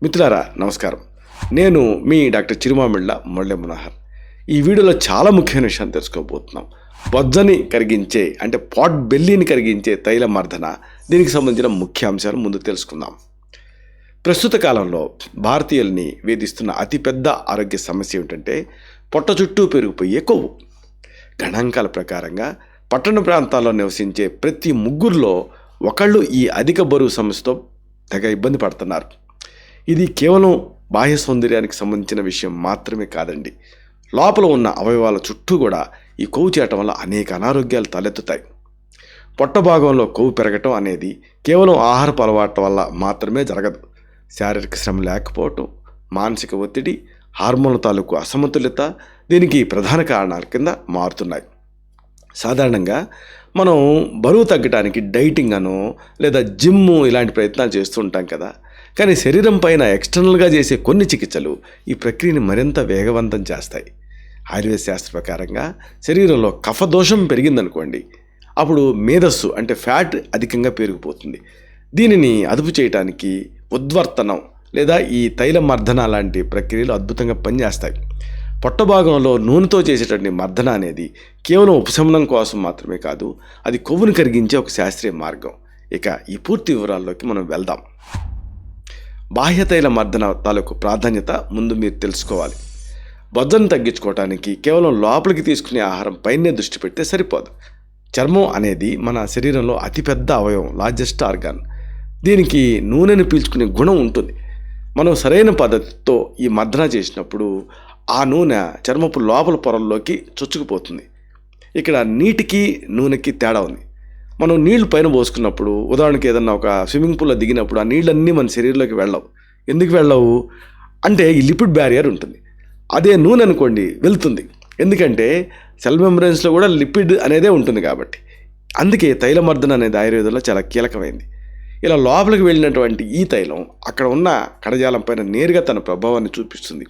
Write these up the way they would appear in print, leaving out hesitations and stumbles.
మిత్రులారా నమస్కారం. నేను మీ డాక్టర్ చిరుమామిళ్ళ మురళీ మనోహర్. ఈ వీడియోలో చాలా ముఖ్యమైన విషయాన్ని తెలుసుకోబోతున్నాం. బొజ్జని కరిగించే అంటే పాట్ బెల్లీని కరిగించే తైల మర్దన, దీనికి సంబంధించిన ముఖ్య అంశాలు ముందు తెలుసుకుందాం. ప్రస్తుత కాలంలో భారతీయుల్ని వేధిస్తున్న అతిపెద్ద ఆరోగ్య సమస్య ఏమిటంటే పొట్ట చుట్టూ పెరిగిపోయే కొవ్వు. గణాంకాల ప్రకారంగా పట్టణ ప్రాంతాల్లో నివసించే ప్రతి ముగ్గురులో ఒకళ్ళు ఈ అధిక బరువు సమస్యతో తెగ ఇబ్బంది పడుతున్నారు. ఇది కేవలం బాహ్య సౌందర్యానికి సంబంధించిన విషయం మాత్రమే కాదండి. లోపల ఉన్న అవయవాల చుట్టూ కూడా ఈ కొవ్వు చేరటం వల్ల అనేక అనారోగ్యాలు తలెత్తుతాయి. పొట్ట భాగంలో కొవ్వు పెరగటం అనేది కేవలం ఆహారపు అలవాట్ల వల్ల మాత్రమే జరగదు. శారీరక శ్రమ లేకపోవటం, మానసిక ఒత్తిడి, హార్మోన్ల తాలూకు అసమతుల్యత దీనికి ప్రధాన కారణాల కింద మారుతున్నాయి. సాధారణంగా మనం బరువు తగ్గడానికి డైటింగ్ అనో లేదా జిమ్ ఇలాంటి ప్రయత్నాలు చేస్తూ ఉంటాం కదా. కానీ శరీరం పైన ఎక్స్టర్నల్గా చేసే కొన్ని చికిత్సలు ఈ ప్రక్రియని మరింత వేగవంతం చేస్తాయి. ఆయుర్వేద శాస్త్ర ప్రకారంగా శరీరంలో కఫదోషం పెరిగిందనుకోండి, అప్పుడు మేధస్సు అంటే ఫ్యాట్ అధికంగా పెరిగిపోతుంది. దీనిని అదుపు చేయడానికి ఉద్వర్తనం లేదా ఈ తైల మర్దన లాంటి ప్రక్రియలు అద్భుతంగా పనిచేస్తాయి. పొట్ట భాగంలో నూనెతో చేసేటువంటి మర్దన అనేది కేవలం ఉపశమనం కోసం మాత్రమే కాదు, అది కొవ్వును కరిగించే ఒక శాస్త్రీయ మార్గం. ఇక ఈ పూర్తి వివరాల్లోకి మనం వెళ్దాం. బాహ్య తైల మర్దన తాలూకు ప్రాధాన్యత ముందు మీరు తెలుసుకోవాలి. బొజ్జను తగ్గించుకోవడానికి కేవలం లోపలికి తీసుకునే ఆహారం పైనే దృష్టి పెడితే సరిపోదు. చర్మం అనేది మన శరీరంలో అతిపెద్ద అవయవం, లార్జెస్ట్ ఆర్గాన్. దీనికి నూనెను పీల్చుకునే గుణం ఉంటుంది. మనం సరైన పద్ధతితో ఈ మర్దన చేసినప్పుడు ఆ నూనె చర్మపు లోపల పొరల్లోకి చొచ్చుకుపోతుంది. ఇక్కడ నీటికి నూనెకి తేడా ఉంది. మనం నీళ్లు పైన పోసుకున్నప్పుడు, ఉదాహరణకి ఏదన్నా ఒక స్విమ్మింగ్ పూల్లో దిగినప్పుడు ఆ నీళ్ళన్నీ మన శరీరంలోకి వెళ్ళవు. ఎందుకు వెళ్ళవు అంటే ఈ లిపిడ్ బ్యారియర్ ఉంటుంది. అదే నూనె అనుకోండి వెళ్తుంది. ఎందుకంటే సెల్ మెంబ్రెన్స్లో కూడా లిపిడ్ అనేదే ఉంటుంది కాబట్టి. అందుకే తైలమర్దన అనేది ఆయుర్వేదంలో చాలా కీలకమైంది. ఇలా లోపలికి వెళ్ళినటువంటి ఈ తైలం అక్కడ ఉన్న కణజాలం పైన నేరుగా తన ప్రభావాన్ని చూపిస్తుంది.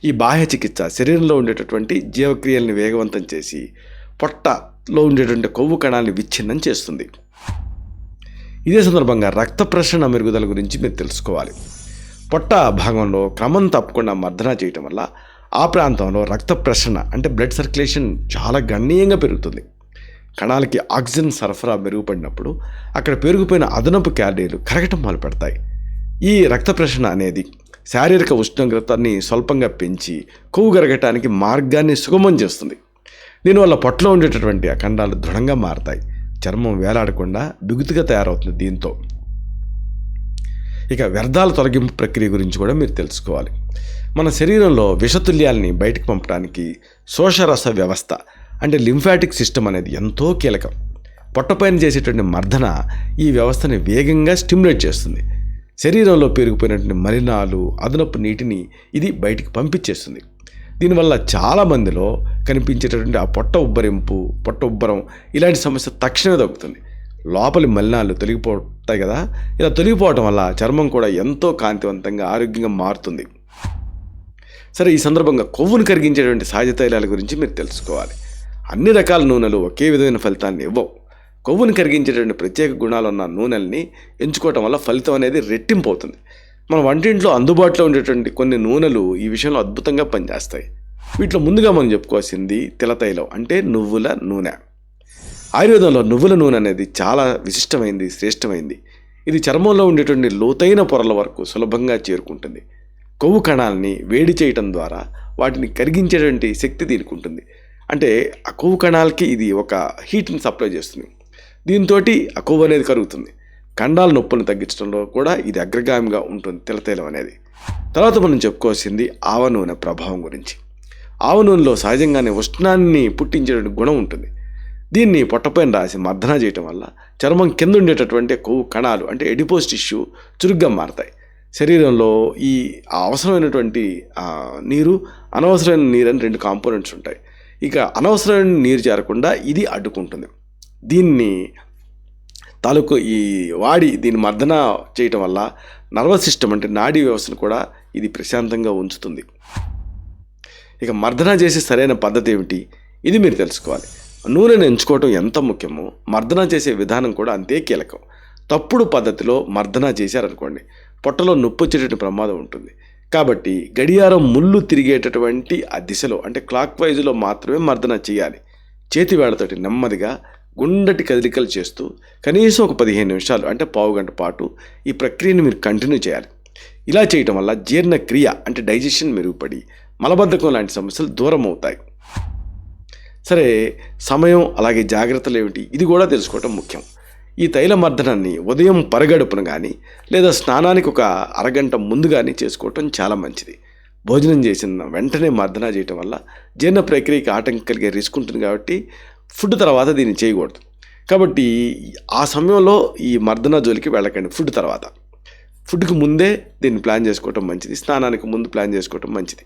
ఈ బాహ్య చికిత్స శరీరంలో ఉండేటటువంటి జీవక్రియల్ని వేగవంతం చేసి పొట్టలో ఉండేటువంటి కొవ్వు కణాలను విచ్ఛిన్నం చేస్తుంది. ఇదే సందర్భంగా రక్త ప్రసరణ మెరుగుదల గురించి మీరు తెలుసుకోవాలి. పొట్ట భాగంలో క్రమం తప్పకుండా మర్దన చేయటం వల్ల ఆ ప్రాంతంలో రక్త ప్రసరణ అంటే బ్లడ్ సర్క్యులేషన్ చాలా గణనీయంగా పెరుగుతుంది. కణాలకి ఆక్సిజన్ సరఫరా మెరుగుపడినప్పుడు అక్కడ పెరిగిపోయిన అదనపు క్యాలరీలు కరగటం మొదలు పెడతాయి. ఈ రక్త ప్రసరణ అనేది శారీరక ఉష్ణోగ్రతని స్వల్పంగా పెంచి కొవ్వు కరగటానికి మార్గాన్ని సుగమం చేస్తుంది. దీనివల్ల పొట్టలో ఉండేటటువంటి ఆ ఖండాలు దృఢంగా మారతాయి. చర్మం వేలాడకుండా బిగుతుగా తయారవుతుంది. దీంతో ఇక వ్యర్థాల తొలగింపు ప్రక్రియ గురించి కూడా మీరు తెలుసుకోవాలి. మన శరీరంలో విషతుల్యాల్ని బయటకు పంపడానికి శోషరస వ్యవస్థ అంటే లింఫాటిక్ సిస్టమ్ అనేది ఎంతో కీలకం. పొట్టపైన చేసేటువంటి మర్దన ఈ వ్యవస్థని వేగంగా స్టిమ్యులేట్ చేస్తుంది. శరీరంలో పెరిగిపోయినటువంటి మలినాలు, అదనపు నీటిని ఇది బయటికి పంపించేస్తుంది. దీనివల్ల చాలామందిలో కనిపించేటటువంటి ఆ పొట్ట ఉబ్బరం ఇలాంటి సమస్య తక్షణమే తగ్గుతుంది. లోపలి మలినాలు తొలగిపోతాయి కదా. ఇలా తొలగిపోవటం వల్ల చర్మం కూడా ఎంతో కాంతివంతంగా ఆరోగ్యంగా మారుతుంది. సరే, ఈ సందర్భంగా కొవ్వును కరిగించేటువంటి సహజ తైలాల గురించి మీరు తెలుసుకోవాలి. అన్ని రకాల నూనెలు ఒకే విధమైన ఫలితాన్ని ఇవ్వవు. కొవ్వును కరిగించేటువంటి ప్రత్యేక గుణాలు ఉన్న నూనెల్ని ఎంచుకోవటం వల్ల ఫలితం అనేది రెట్టింపు అవుతుంది. మన వంటింట్లో అందుబాటులో ఉండేటువంటి కొన్ని నూనెలు ఈ విషయంలో అద్భుతంగా పనిచేస్తాయి. వీటిలో ముందుగా మనం చెప్పుకోవాల్సింది తిలతైలం అంటే నువ్వుల నూనె. ఆయుర్వేదంలో నువ్వుల నూనె అనేది చాలా విశిష్టమైంది, శ్రేష్టమైంది. ఇది చర్మంలో ఉండేటువంటి లోతైన పొరల వరకు సులభంగా చేరుకుంటుంది. కొవ్వు కణాలని వేడి చేయటం ద్వారా వాటిని కరిగించేటువంటి శక్తి దీనికి ఉంటుంది. అంటే ఆ కొవ్వు కణాలకి ఇది ఒక హీట్ని సప్లై చేస్తుంది. దీంతో ఆ కొవ్వు అనేది కరుగుతుంది. కండాల నొప్పులను తగ్గించడంలో కూడా ఇది అగ్రగామిగా ఉంటుంది తిలతైలం అనేది. తర్వాత మనం చెప్పుకోవాల్సింది ఆవ నూనె ప్రభావం గురించి. ఆవ నూనెలో సహజంగానే ఉష్ణాన్ని పుట్టించేటువంటి గుణం ఉంటుంది. దీన్ని పొట్టపైన రాసి మర్దన చేయటం వల్ల చర్మం కింద ఉండేటటువంటి కొవ్వు కణాలు అంటే ఎడిపోస్ టిష్యూ చురుగ్గా మారతాయి. శరీరంలో ఈ అవసరమైనటువంటి నీరు, అనవసరమైన నీరు అని రెండు కాంపోనెంట్స్ ఉంటాయి. ఇక అనవసరమైన నీరు చేరకుండా ఇది అడ్డుకుంటుంది. దీన్ని తాలూకు దీన్ని మర్దన చేయటం వల్ల నర్వస్ సిస్టమ్ అంటే నాడీ వ్యవస్థను కూడా ఇది ప్రశాంతంగా ఉంచుతుంది. ఇక మర్దన చేసే సరైన పద్ధతి ఏమిటి, ఇది మీరు తెలుసుకోవాలి. నూనెను ఎంచుకోవటం ఎంత ముఖ్యమో మర్దన చేసే విధానం కూడా అంతే కీలకం. తప్పుడు పద్ధతిలో మర్దన చేశారనుకోండి, పొట్టలో నొప్పి వచ్చేటటువంటి ప్రమాదం ఉంటుంది. కాబట్టి గడియారం ముళ్ళు తిరిగేటటువంటి ఆ దిశలో అంటే క్లాక్ వైజ్లో మాత్రమే మర్దన చేయాలి. చేతి వేళ్లతోటి నెమ్మదిగా గుండటి కదలికలు చేస్తూ కనీసం ఒక 15 నిమిషాలు అంటే పావు గంట పాటు ఈ ప్రక్రియను మీరు కంటిన్యూ చేయాలి. ఇలా చేయటం వల్ల జీర్ణక్రియ అంటే డైజెషన్ మెరుగుపడి మలబద్ధకం లాంటి సమస్యలు దూరం అవుతాయి. సరే, సమయం అలాగే జాగ్రత్తలు ఏమిటి ఇది కూడా తెలుసుకోవటం ముఖ్యం. ఈ తైల మర్దనాన్ని ఉదయం పరగడుపున కానీ లేదా స్నానానికి ఒక అరగంట ముందు కానీ చేసుకోవటం చాలా మంచిది. భోజనం చేసిన వెంటనే మర్దన చేయటం వల్ల జీర్ణ ప్రక్రియకి ఆటంకం కలిగే రిస్క్ ఉంటుంది. కాబట్టి ఫుడ్ తర్వాత దీన్ని చేయకూడదు. కాబట్టి ఆ సమయంలో ఈ మర్దన జోలికి వెళ్ళకండి. ఫుడ్కి ముందే దీన్ని ప్లాన్ చేసుకోవటం మంచిది. స్నానానికి ముందు ప్లాన్ చేసుకోవటం మంచిది.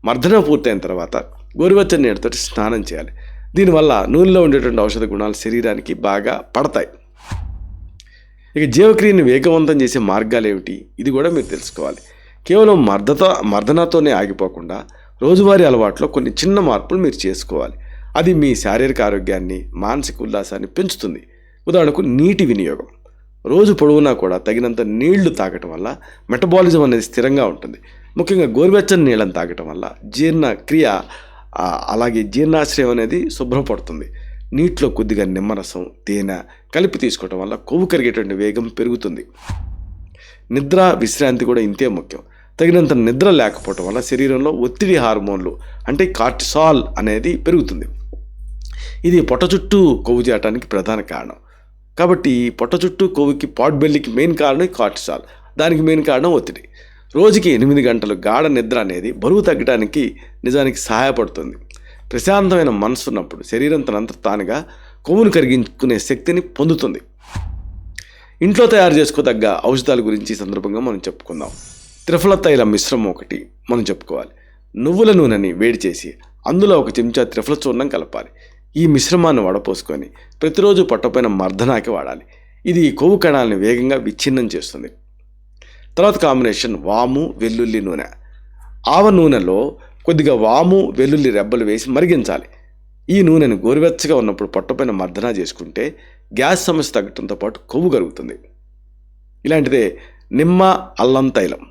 మర్దన పూర్తయిన తర్వాత గోరువెచ్చని నీళ్ళతో స్నానం చేయాలి. దీనివల్ల నూనెలో ఉండేటువంటి ఔషధ గుణాలు శరీరానికి బాగా పడతాయి. ఇక జీవక్రియను వేగవంతం చేసే మార్గాలు ఏమిటి ఇది కూడా మీరు తెలుసుకోవాలి. కేవలం మర్దనతోనే ఆగిపోకుండా రోజువారీ అలవాట్లో కొన్ని చిన్న మార్పులు మీరు చేసుకోవాలి. అది మీ శారీరక ఆరోగ్యాన్ని, మానసిక ఉల్లాసాన్ని పెంచుతుంది. ఉదాహరణకు నీటి వినియోగం. రోజు పొడవునా కూడా తగినంత నీళ్లు తాగటం వల్ల మెటబాలిజం అనేది స్థిరంగా ఉంటుంది. ముఖ్యంగా గోరువెచ్చని నీళ్ళని తాగటం వల్ల జీర్ణక్రియ అలాగే జీర్ణాశ్రయం అనేది శుభ్రపడుతుంది. నీటిలో కొద్దిగా నిమ్మరసం, తేనె కలిపి తీసుకోవటం వల్ల కొవ్వు కరిగేటువంటి వేగం పెరుగుతుంది. నిద్ర, విశ్రాంతి కూడా ఇంతే ముఖ్యం. తగినంత నిద్ర లేకపోవటం వల్ల శరీరంలో ఒత్తిడి హార్మోన్లు అంటే కార్టిసాల్ అనేది పెరుగుతుంది. ఇది పొట్ట చుట్టూ కొవ్వు చేరడానికి ప్రధాన కారణం. కాబట్టి పొట్ట చుట్టూ కొవ్వుకి పాట్ బెల్లీకి మెయిన్ కారణం కార్టిసాల్, దానికి మెయిన్ కారణం ఒత్తిడి. రోజుకి 8 గంటలు గాఢ నిద్ర అనేది బరువు తగ్గడానికి నిజానికి సహాయపడుతుంది. ప్రశాంతమైన మనసు ఉన్నప్పుడు శరీరం తనంత తానుగా కొవ్వును కరిగించుకునే శక్తిని పొందుతుంది. ఇంట్లో తయారు చేసుకోదగ్గ ఔషధాల గురించి ఈ సందర్భంగా మనం చెప్పుకుందాం. త్రిఫల తైల మిశ్రమం ఒకటి మనం చెప్పుకోవాలి. నువ్వుల నూనెని వేడి చేసి అందులో 1 చెంచా త్రిఫల చూర్ణం కలపాలి. ఈ మిశ్రమాన్ని వడపోసుకొని ప్రతిరోజు పొట్టపైన మర్దనాకి వాడాలి. ఇది కొవ్వు కణాలను వేగంగా విచ్ఛిన్నం చేస్తుంది. తర్వాత కాంబినేషన్ వాము, వెల్లుల్లి నూనె. ఆవ నూనెలో కొద్దిగా వాము, వెల్లుల్లి రెబ్బలు వేసి మరిగించాలి. ఈ నూనెను గోరువెచ్చగా ఉన్నప్పుడు పొట్టపైన మర్దన చేసుకుంటే గ్యాస్ సమస్య తగ్గడంతో పాటు కొవ్వు కరుగుతుంది. ఇలాంటిదే నిమ్మ అల్లం తైలం.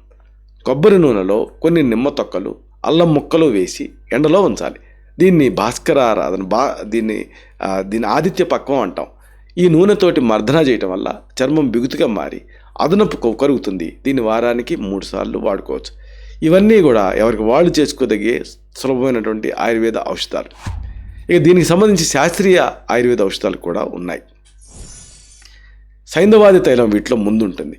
కొబ్బరి నూనెలో కొన్ని నిమ్మ తొక్కలు, అల్లం ముక్కలు వేసి ఎండలో ఉంచాలి. దీన్ని భాస్కరారాధన దీన్ని ఆదిత్య పక్వం అంటాం. ఈ నూనెతోటి మర్దన చేయటం వల్ల చర్మం బిగుతుగా మారి అదనపు కొవ్వు కరుగుతుంది. దీన్ని వారానికి 3 సార్లు వాడుకోవచ్చు. ఇవన్నీ కూడా ఎవరికి వాళ్ళు చేసుకోదగే సులభమైనటువంటి ఆయుర్వేద ఔషధాలు. ఇక దీనికి సంబంధించి శాస్త్రీయ ఆయుర్వేద ఔషధాలు కూడా ఉన్నాయి. సైంధవాది తైలం వీటిలో ముందుంటుంది.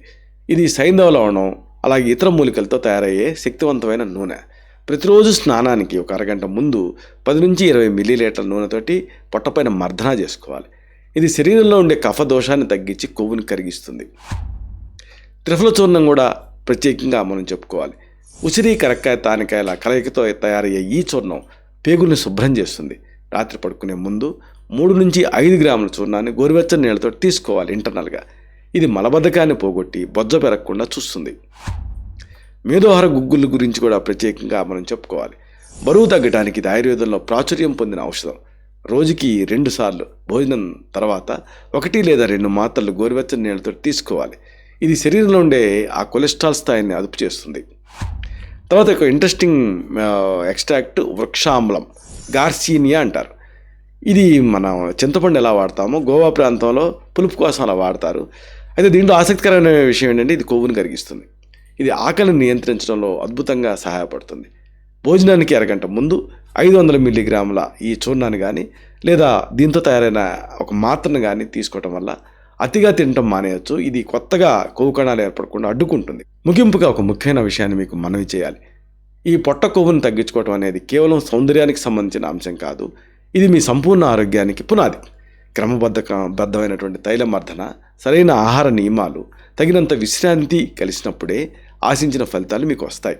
ఇది సైంధవ లవణం అలాగే ఇతర మూలికలతో తయారయ్యే శక్తివంతమైన నూనె. ప్రతిరోజు స్నానానికి ఒక అరగంట ముందు 10 నుంచి 20 మిల్లీలీటర్ల నూనెతోటి పొట్టపైన మర్దన చేసుకోవాలి. ఇది శరీరంలో ఉండే కఫ దోషాన్ని తగ్గించి కొవ్వుని కరిగిస్తుంది. త్రిఫల చూర్ణం కూడా ప్రత్యేకంగా మనం చెప్పుకోవాలి. ఉసిరి, కరక్కాయ, తానికాయల కలయికతో తయారయ్యే ఈ చూర్ణం పేగుల్ని శుభ్రం చేస్తుంది. రాత్రి పడుకునే ముందు 3 నుంచి 5 గ్రాముల చూర్ణాన్ని గోరువెచ్చని నీళ్ళతో తీసుకోవాలి ఇంటర్నల్గా. ఇది మలబద్ధకాన్ని పోగొట్టి బొజ్జ పెరగకుండా చూస్తుంది. మేధోహార గుగ్గుల గురించి కూడా ప్రత్యేకంగా మనం చెప్పుకోవాలి. బరువు తగ్గడానికి ఇది ఆయుర్వేదంలో ప్రాచుర్యం పొందిన ఔషధం. రోజుకి 2 సార్లు భోజనం తర్వాత 1 లేదా 2 మాత్రలు గోరువెచ్చని నీళ్ళతో తీసుకోవాలి. ఇది శరీరంలో ఉండే ఆ కొలెస్ట్రాల్ స్థాయిని అదుపు చేస్తుంది. తర్వాత ఒక ఇంట్రెస్టింగ్ ఎక్స్ట్రాక్ట్ వృక్షామ్లం, గార్సీనియా అంటారు. ఇది మనం చింతపండు ఎలా వాడతామో గోవా ప్రాంతంలో పులుపు కోసం అలా వాడతారు. అయితే దీంట్లో ఆసక్తికరమైన విషయం ఏంటంటే ఇది కొవ్వును కరిగిస్తుంది. ఇది ఆకలిని నియంత్రించడంలో అద్భుతంగా సహాయపడుతుంది. భోజనానికి అరగంట ముందు 500 మిల్లీగ్రాముల ఈ చూర్ణాన్ని కానీ లేదా దీంతో తయారైన ఒక మాత్రను కానీ తీసుకోవటం వల్ల అతిగా తినటం మానేయచ్చు. ఇది కొత్తగా కొవ్వు కణాలు ఏర్పడకుండా అడ్డుకుంటుంది. ముగింపుగా ఒక ముఖ్యమైన విషయాన్ని మీకు మనవి చేయాలి. ఈ పొట్ట కొవ్వును తగ్గించుకోవటం అనేది కేవలం సౌందర్యానికి సంబంధించిన అంశం కాదు. ఇది మీ సంపూర్ణ ఆరోగ్యానికి పునాది. క్రమబద్ధమైనటువంటి తైల మర్దన, సరైన ఆహార నియమాలు, తగినంత విశ్రాంతి కలిసినప్పుడే ఆశించిన ఫలితాలు మీకు వస్తాయి.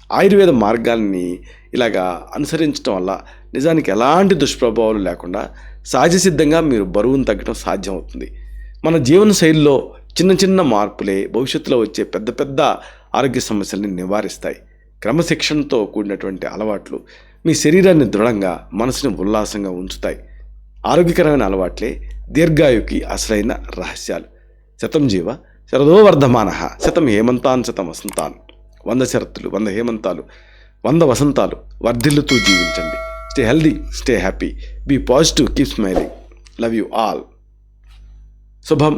ఆయుర్వేద మార్గాల్ని ఇలాగా అనుసరించడం వల్ల నిజానికి ఎలాంటి దుష్ప్రభావాలు లేకుండా సహజసిద్ధంగా మీరు బరువును తగ్గడం సాధ్యమవుతుంది. మన జీవన శైలిలో చిన్న చిన్న మార్పులే భవిష్యత్తులో వచ్చే పెద్ద పెద్ద ఆరోగ్య సమస్యల్ని నివారిస్తాయి. క్రమశిక్షణతో కూడినటువంటి అలవాట్లు మీ శరీరాన్ని దృఢంగా, మనసుని ఉల్లాసంగా ఉంచుతాయి. ఆరోగ్యకరమైన అలవాట్లే దీర్ఘాయుకి అసలైన రహస్యాలు. శతం జీవ శరదో వర్ధమాన శతం హేమంతాన్ శతం వసంతాన్. 100 శరత్తులు, 100 హేమంతాలు, 100 వసంతాలు వర్ధిల్లుతూ జీవించండి. Stay healthy, stay happy, be positive, keep smiling. Love you all. శుభం.